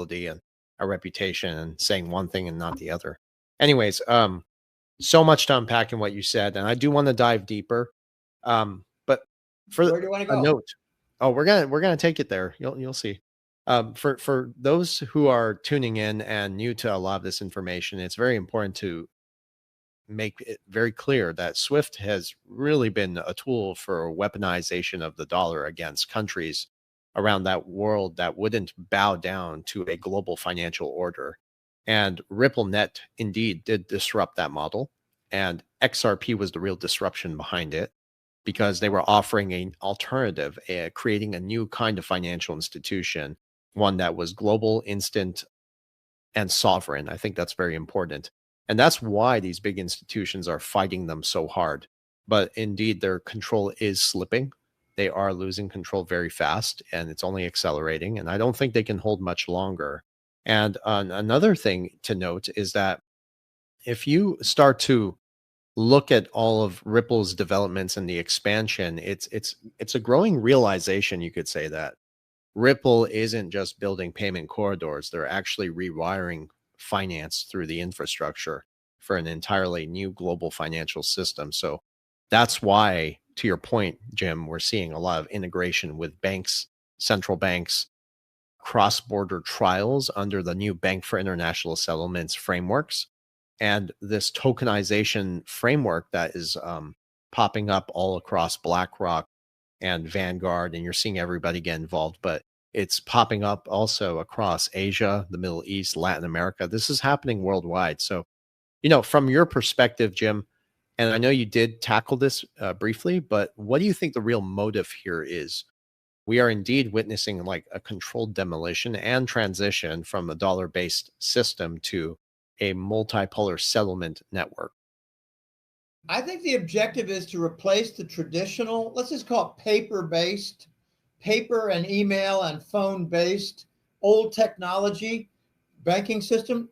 credibility and a reputation and saying one thing and not the other. Anyways, so much to unpack in what you said, and I do want to dive deeper. But for where do you want to a go? note, we're gonna take it there. You'll see. For those who are tuning in and new to a lot of this information, it's very important to make it very clear that SWIFT has really been a tool for weaponization of the dollar against countries around that world that wouldn't bow down to a global financial order. And RippleNet indeed did disrupt that model. And XRP was the real disruption behind it because they were offering an alternative, creating a new kind of financial institution, one that was global, instant, and sovereign. I think that's very important. And that's why these big institutions are fighting them so hard. But indeed, their control is slipping. They are losing control very fast, and it's only accelerating. And I don't think they can hold much longer. And another thing to note is that if you start to look at all of Ripple's developments and the expansion, it's a growing realization, you could say, that Ripple isn't just building payment corridors, they're actually rewiring finance through the infrastructure for an entirely new global financial system. So that's why, to your point, Jim, we're seeing a lot of integration with banks, central banks, cross-border trials under the new Bank for International Settlements frameworks, and this tokenization framework that is popping up all across BlackRock and Vanguard, and you're seeing everybody get involved, but it's popping up also across Asia, the Middle East, Latin America. This is happening worldwide. So, from your perspective, Jim, and I know you did tackle this briefly, but what do you think the real motive here is? We are indeed witnessing like a controlled demolition and transition from a dollar-based system to a multipolar settlement network. I think the objective is to replace the traditional, let's just call it paper-based, paper and email and phone-based old technology banking system.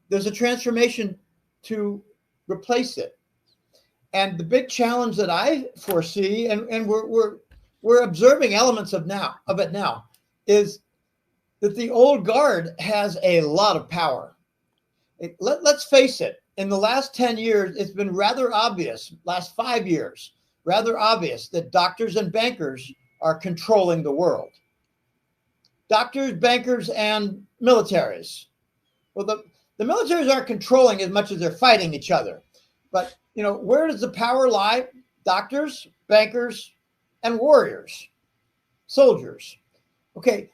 There's a transformation to replace it. And the big challenge that I foresee, and we're observing elements of it now, is that the old guard has a lot of power. Let's face it, in the last 10 years, it's been rather obvious, last 5 years, rather obvious that doctors and bankers are controlling the world. Doctors, bankers, and militaries. Well, the militaries aren't controlling as much as they're fighting each other. But, where does the power lie? Doctors, bankers, and warriors, soldiers. Okay,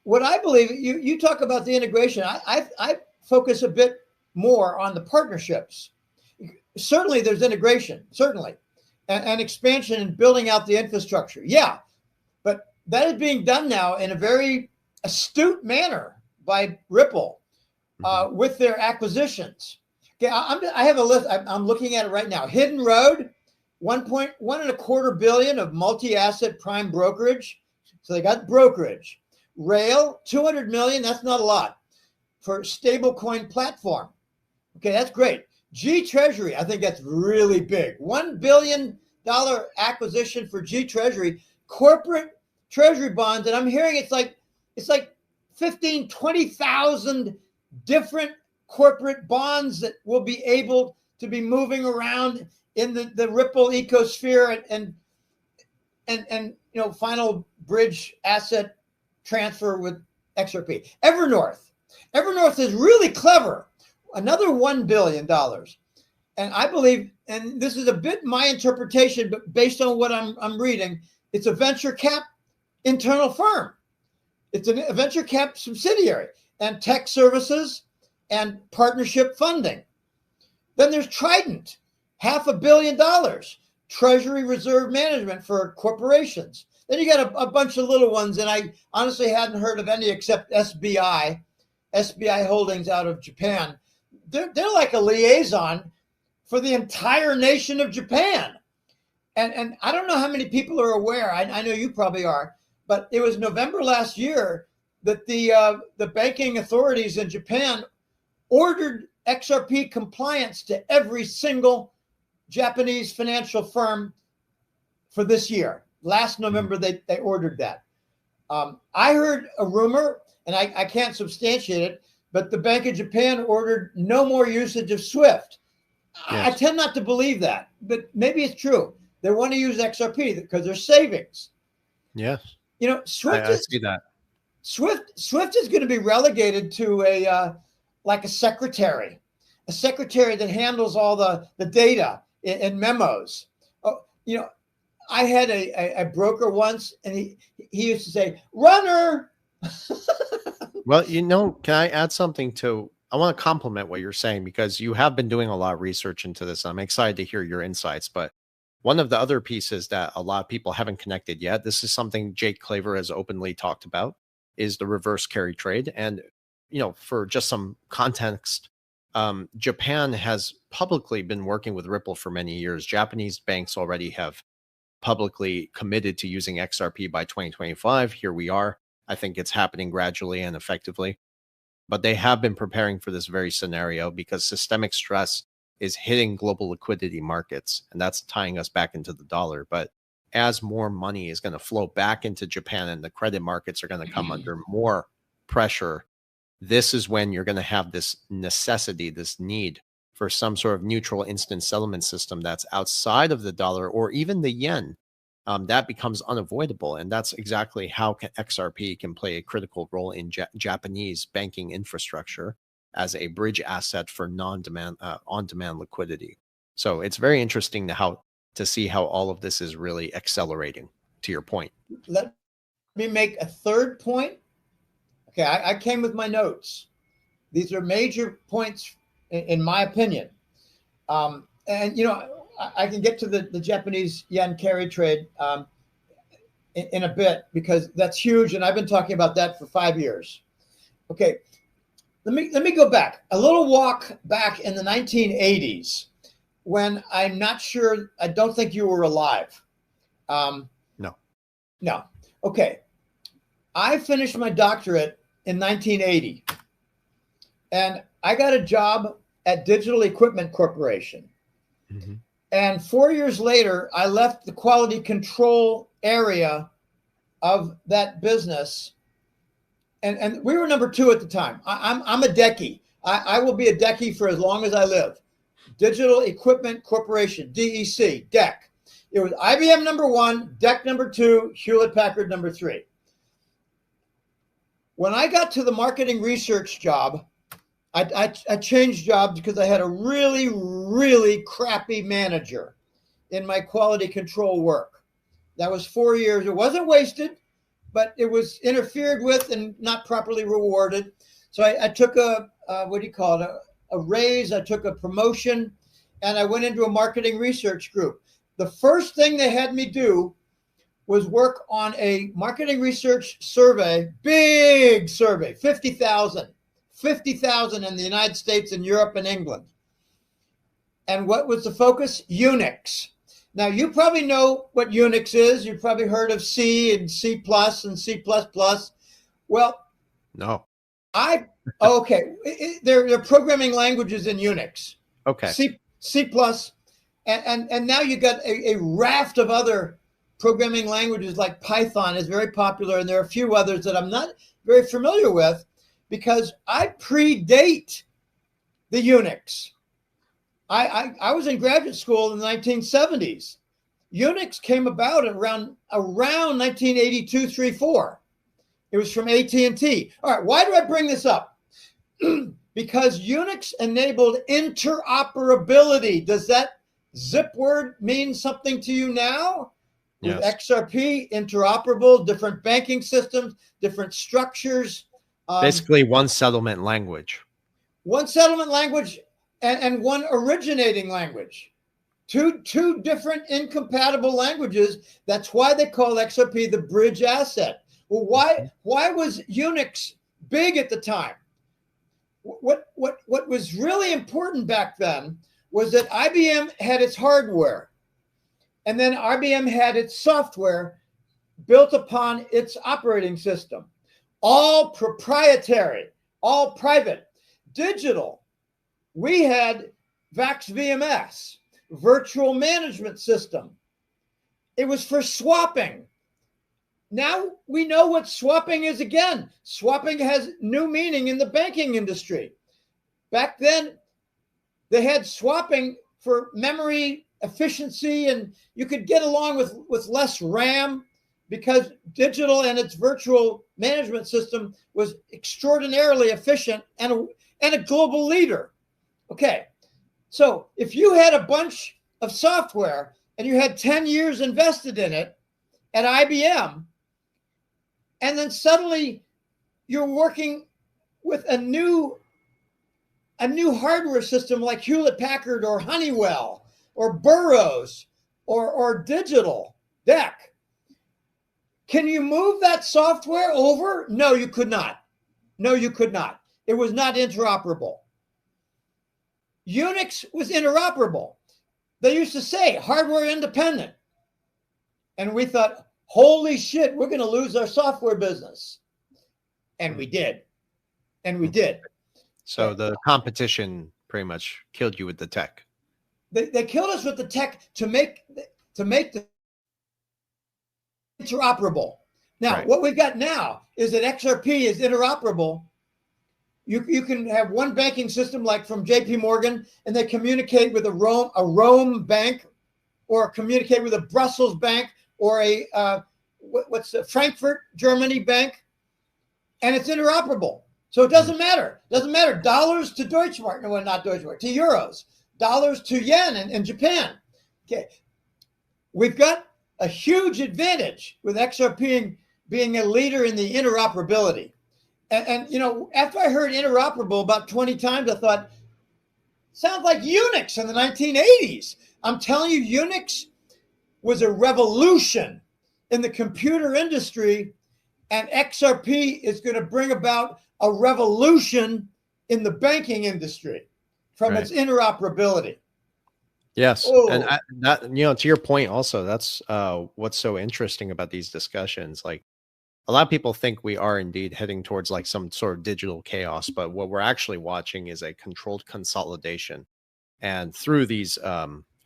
what I believe, you talk about the integration. I focus a bit more on the partnerships. Certainly there's integration, certainly, and expansion and building out the infrastructure. Yeah, but that is being done now in a very astute manner by Ripple with their acquisitions. Okay, I have a list. I'm looking at it right now. Hidden Road, 1.25 billion of multi-asset prime brokerage. So they got brokerage. Rail, 200 million. That's not a lot for stablecoin platform. Okay, that's great. G Treasury, I think that's really big. $1 billion acquisition for G Treasury, corporate treasury bonds. And I'm hearing it's like 15, 20,000 different corporate bonds that will be able to be moving around in the Ripple ecosphere and final bridge asset transfer with XRP. Evernorth is really clever. Another $1 billion. And I believe, and this is a bit my interpretation, but based on what I'm reading, it's a venture cap internal firm. It's a venture cap subsidiary and tech services and partnership funding. Then there's Trident, $500 million, treasury reserve management for corporations. Then you got a bunch of little ones, and I honestly hadn't heard of any except SBI Holdings out of Japan. They're like a liaison for the entire nation of Japan. And I don't know how many people are aware. I know you probably are, but it was November last year that the banking authorities in Japan ordered XRP compliance to every single Japanese financial firm for this year. Last November, they ordered that. I heard a rumor, and I can't substantiate it, but the Bank of Japan ordered no more usage of SWIFT. I Yes. tend not to believe that, but maybe it's true. They want to use XRP because there's savings. Yes. You know, I see that. Swift is going to be relegated to like a secretary that handles all the data and memos. Oh, you know, I had a broker once, and he used to say, "Runner." Well, can I add something to? I want to compliment what you're saying because you have been doing a lot of research into this. I'm excited to hear your insights. But one of the other pieces that a lot of people haven't connected yet, this is something Jake Claver has openly talked about, is the reverse carry trade. And, for just some context, Japan has publicly been working with Ripple for many years. Japanese banks already have publicly committed to using XRP by 2025. Here we are. I think it's happening gradually and effectively. But they have been preparing for this very scenario because systemic stress is hitting global liquidity markets, and that's tying us back into the dollar. But as more money is going to flow back into Japan and the credit markets are going to come under more pressure, this is when you're going to have this necessity, this need for some sort of neutral instant settlement system that's outside of the dollar or even the yen. That becomes unavoidable. And that's exactly how XRP can play a critical role in Japanese banking infrastructure as a bridge asset for on-demand liquidity. So it's very interesting to see how all of this is really accelerating, to your point. Let me make a third point. Okay, I came with my notes. These are major points in my opinion. And, I can get to the Japanese yen carry trade in a bit because that's huge, and I've been talking about that for 5 years. Okay, let me go back a little walk back in the 1980s when I'm not sure. I don't think you were alive. No. Okay, I finished my doctorate in 1980, and I got a job at Digital Equipment Corporation. Mm-hmm. And 4 years later, I left the quality control area of that business. And we were number 2 at the time. I'm a Decky. I will be a Decky for as long as I live. Digital Equipment Corporation, DEC, DEC. It was IBM number 1, DEC number 2, Hewlett Packard number 3. When I got to the marketing research job, I changed jobs because I had a really, really crappy manager in my quality control work. That was 4 years. It wasn't wasted, but it was interfered with and not properly rewarded. So I took a raise. I took a promotion, and I went into a marketing research group. The first thing they had me do was work on a marketing research survey, big survey, 50,000 in the United States and Europe and England. And what was the focus? Unix. Now, you probably know what Unix is. You've probably heard of C and C++ and C++. Well, no. Okay. There are programming languages in Unix. Okay. C++. And now you got a raft of other programming languages like Python is very popular. And there are a few others that I'm not very familiar with because I predate the Unix. I was in graduate school in the 1970s. Unix came about around 1982, 3, 4. It was from AT&T. All right, why do I bring this up? Because Unix enabled interoperability. Does that zip word mean something to you now? Yes. With XRP, interoperable, different banking systems, different structures. Basically one settlement language. One settlement language and one originating language. Two different incompatible languages. That's why they call XRP the bridge asset. Well, why was Unix big at the time? What was really important back then was that IBM had its hardware, and then IBM had its software built upon its operating system. All proprietary, all private. Digital, we had VAX VMS, virtual management system. It was for swapping. now we know what swapping is again. Swapping has new meaning in the banking industry. Back then, they had swapping for memory efficiency, and you could get along with less RAM because digital and its virtual management system was extraordinarily efficient and a global leader. Okay, so if you had a bunch of software and you had 10 years invested in it at IBM, and then suddenly you're working with a new hardware system like Hewlett Packard or Honeywell or Burroughs or Digital Deck, can you move that software over? No, you could not. No, you could not. It was not interoperable. Unix was interoperable. They used to say hardware independent. And we thought, holy shit, we're going to lose our software business. And we did. And we did. So the competition pretty much killed you with the tech. They killed us with the tech to make the interoperable. Now, Right. what we've got now is that XRP is interoperable. You can have one banking system like from JP Morgan, and they communicate with a Rome bank, or communicate with a Brussels bank, or a Frankfurt, Germany bank, and it's interoperable. So it doesn't matter. It doesn't matter. Dollars to Deutschmark, no, not Deutschmark, to euros. Dollars to yen in Japan. Okay, we've got a huge advantage with XRP being a leader in the interoperability. And you know, after I heard interoperable about 20 times, I thought, sounds like Unix in the 1980s. I'm telling you, Unix was a revolution in the computer industry, and XRP is going to bring about a revolution in the banking industry from its interoperability. Yes. And that, you know, to your point also, that's what's so interesting about these discussions. Like, a lot of people think we are indeed heading towards like some sort of digital chaos, but what we're actually watching is a controlled consolidation. And through these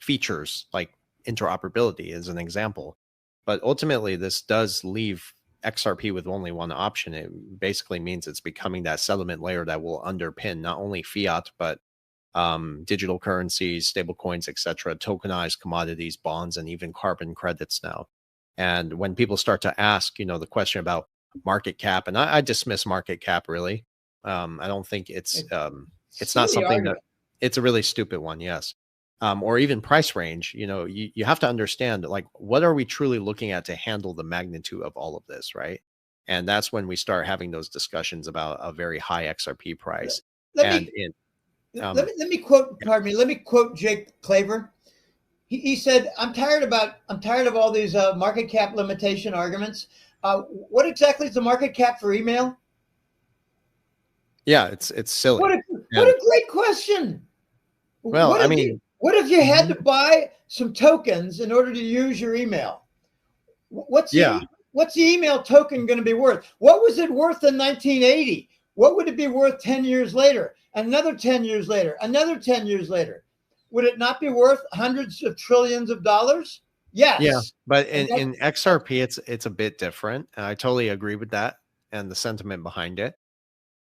features, like interoperability is an example, but ultimately this does leave XRP with only one option. It basically means it's becoming that settlement layer that will underpin not only fiat, but digital currencies, stable coins, etc., tokenized commodities, bonds, and even carbon credits now. And when people start to ask, you know, the question about market cap, and I dismiss market cap really. I don't think it's not something that, it's a really stupid one. Yes. Or even price range, you know, you have to understand, like, what are we truly looking at to handle the magnitude of all of this, right? And that's when we start having those discussions about a very high XRP price. Let me quote, pardon me, let me quote Jake Claver. He said, I'm tired of all these market cap limitation arguments. What exactly is the market cap for email? Yeah, it's silly. What a great question. Well, what if you had to buy some tokens in order to use your email? What's the email token going to be worth? What was it worth in 1980? What would it be worth 10 years later? Another 10 years later, another 10 years later. Would it not be worth hundreds of trillions of dollars? Yes. Yeah, but in XRP, it's a bit different. And I totally agree with that and the sentiment behind it.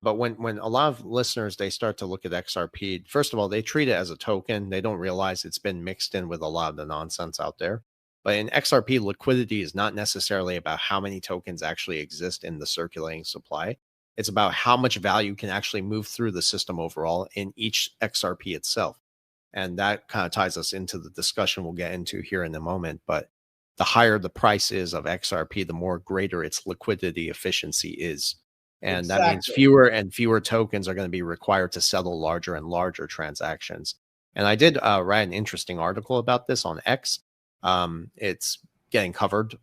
But when a lot of listeners, they start to look at XRP, first of all, they treat it as a token. They don't realize it's been mixed in with a lot of the nonsense out there. But in XRP, liquidity is not necessarily about how many tokens actually exist in the circulating supply. It's about how much value can actually move through the system overall in each XRP itself. And that kind of ties us into the discussion we'll get into here in a moment. But the higher the price is of XRP, the more greater its liquidity efficiency is. And that means fewer and fewer tokens are going to be required to settle larger and larger transactions. And I did write an interesting article about this on X. It's getting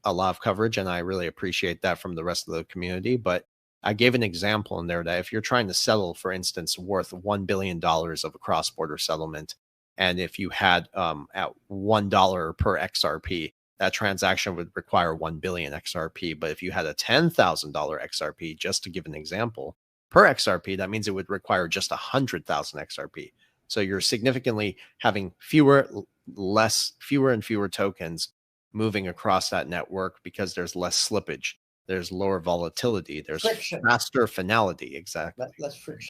a lot of coverage, and I really appreciate that from the rest of the community. But I gave an example in there that if you're trying to settle, for instance, worth $1 billion of a cross-border settlement, and if you had at $1 per XRP, that transaction would require 1 billion XRP. But if you had a $10,000 XRP, just to give an example, per XRP, that means it would require just 100,000 XRP. So you're significantly having fewer and fewer tokens moving across that network because there's less slippage. there's lower volatility, there's Friction, faster finality. Exactly. less friction.